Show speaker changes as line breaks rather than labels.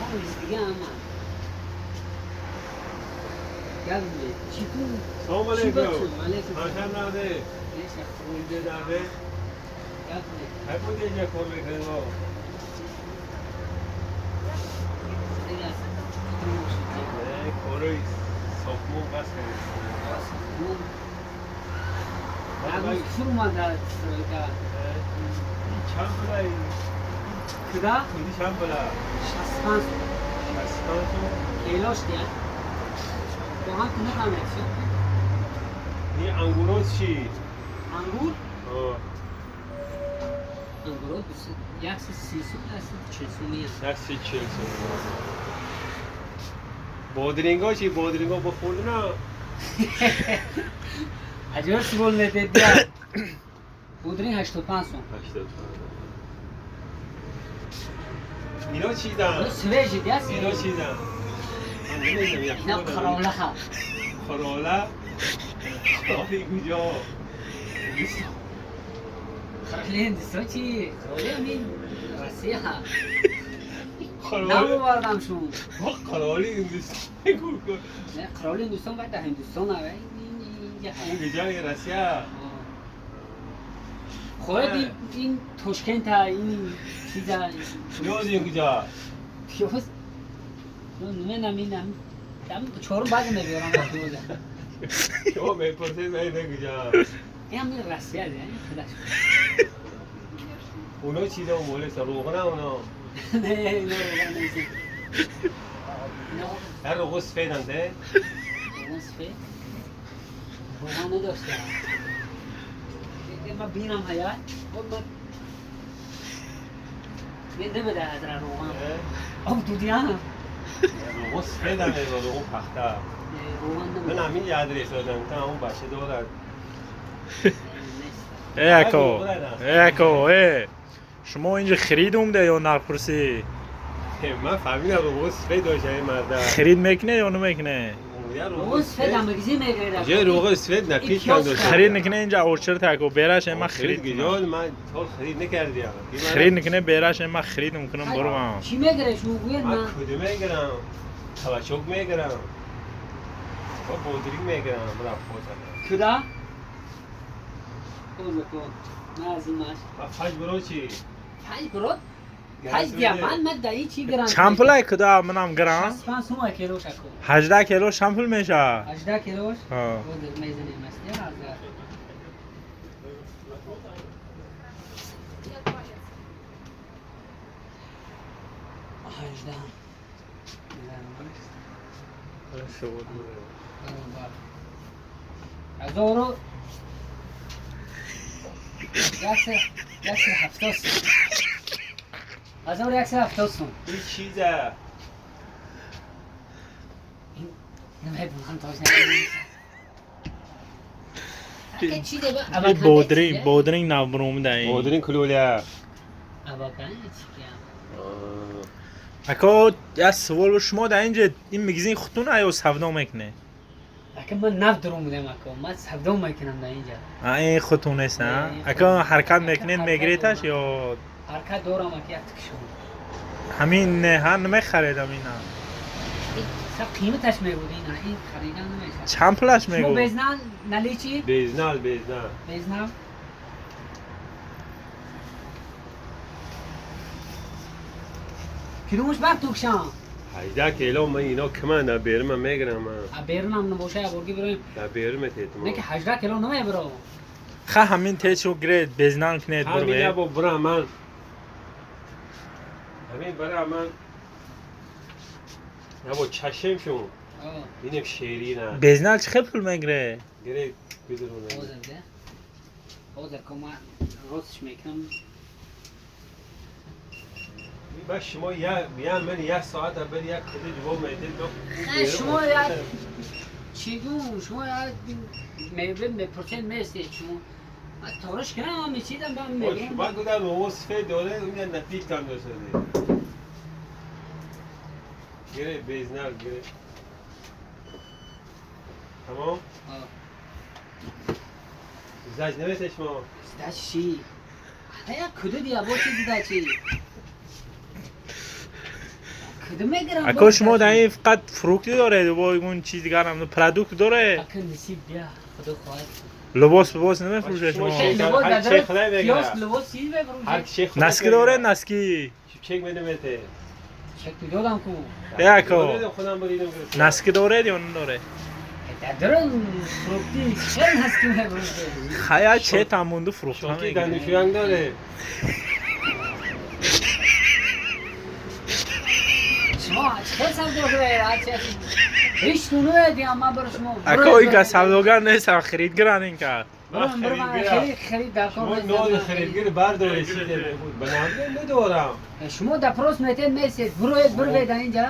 Salam alaikum. Haşan nerede? Uydu nerede? Hep bu gece korkuyor o. Koruy sokmu basıyor.
Yalnız kurmadı sırada.
Çampulay.
Kıda?
Kudi çampula.
Şaskan.
Şaskan su.
Keloş diye. Bu hangi ne kamerası?
Ni anguros çi.
Angur?
O.
Angur yaksı sisu nasıl çözümü?
Nasıl çelsin? Bodringo çi bodringo bu fırına.
Acaba şu bol ne dedi ya? Bodring 85 son.
85. Nino çiğdem.
Bu Süveyş diye.
Nino çiğdem.
Ne Karola ha.
Karola. Abi güzel.
Karolin disoçi. Karolin Rusya. Ne
Karola.
var adam şu?
Bak Karola Hindistan.
Ne Karolin Hindistan var da Hindistan var.
Bu güzel Rusya.
خود این توشکن تا این چیزا
Yoz güzel.
پیوز نمیدونم دم چهارم بعد میبرم پیوز
Yo me porté me ne güzel.
این هم راسیه یعنی خودش
Uno çiğdem mole sarıgına ona.
نه نه نه
Her roğuz fedan de.
اون سفید روغن نداشته ما بینم حیات خب من نمیده از روغن آب دودیان
Roğuz fedan de roğuz pakta.
روغن
من
نمیده
همین adres دادم تا اون باشه دارد.
اکو شما اینجا خرید اومده یا نپرسی؟
من فهمیدم روغوز سفید داشته این مرده.
خرید میکنه یا نمیکنه؟
روغن سفید هم بگیزی میگیره
جای روغوز سفید نپیش کن داشته.
خرید نکنه اینجا اورچر تاکو بیراش ما خرید
گیجان من طول خرید نکردیم.
خرید نکنه بیراش ما خرید میکنم برو ما.
چی میگیره شما گوید
من
من
کدوم میگیرم. توچوک میگیرم. با بودرینگ میگیرم. برای فوتن.
کدا؟ کن کن نه از این ماش
با فاج برو چی؟
پنج برود پنج دیامن من دایی چی گرم
چند پولای کدا منم گرم؟
65 کیلو شکو
18 کیلو شامپول میشه
18 کیلوش
ها
بود میزنیم است یا هزارو یکسر هفتاد سون 1170
این چیزه.
نمیدونم تاش نمیدونم چیزه با
بودرینگ نبروم دایی
بودرینگ کلوله.
اباکن چی
اکو یه سوال به شما در اینجا این مگزین خودتون یا سفدا میکنه؟
اکه من نفت درو میدم اکو من سفدا میکنم در اینجا
این خودتون نیست نه؟ اکو حرکت میکنین میگریتش یا
حرکت دورم اکه اتکشون
همین هر نمیخریدم اینا
سب قیمتش میبود این خریدن نمیشه
چند پولش
شما
میگو؟
بزنن نلی چی؟
بیزنال
بزنم کدومش بر توکشان
18 کیلو من اینا کمان بیرم میگیرم من.
بیرون هم نباشه برگی بریم
بیرم تیتم.
نه که 18 کیلو نمیبرم
خا همین تیچو گرید بزنان کنید برو
همین
به
با برا من. همین برا من. یا با چشم شون. اینم شیرینه.
بزنال چه پول میگیره؟
گره بدرونه.
حاضر کما راستش میکنم
با شما یا من یک ساعت اول یک خیلی جواب میدید.
شما یا چیگون شما یا میپرسید میسته شما من تارش کنم میچیدم با میگم
شما گفتم وصفه داره اون نتیجه کم داشته. گره بیزنال گره. تمام؟ زاج نمیشه شما.
زاج چی؟ حالا کدو دیا با چی زاج چی؟ کدوم میگیرم
اکا شما در این فقط فروختی داره و اون چیز دیگر هم پرودوکت داره
اکن نصیب بیا خدا خواهد
لباس نمیفروشه شما
لباس
هر
نداره
چه خدای بگیره.
پیاس لباس چیز
هر
بفروشه
چی خدا
نسکی داره نسکی
چک بنویسه
چک دادم کو
اکا
خودم بریدم که
نسکی داره یا نداره
دارن فروختی چه هست که میفروشه
خیلی چه تموندو فروخته
شوکی
میگیره
دانشجویان داره
شما چه سوداگره هرچی هیچ تونو دیگه اما برو شما
اکا این که سوداگر نیست خریدگرن این که
برو من خرید در
شما
کار
نوع خریدگیر برداره چیزه بود بنابراین ندارم
شما در پروس میتین میسید برو بیدن اینجا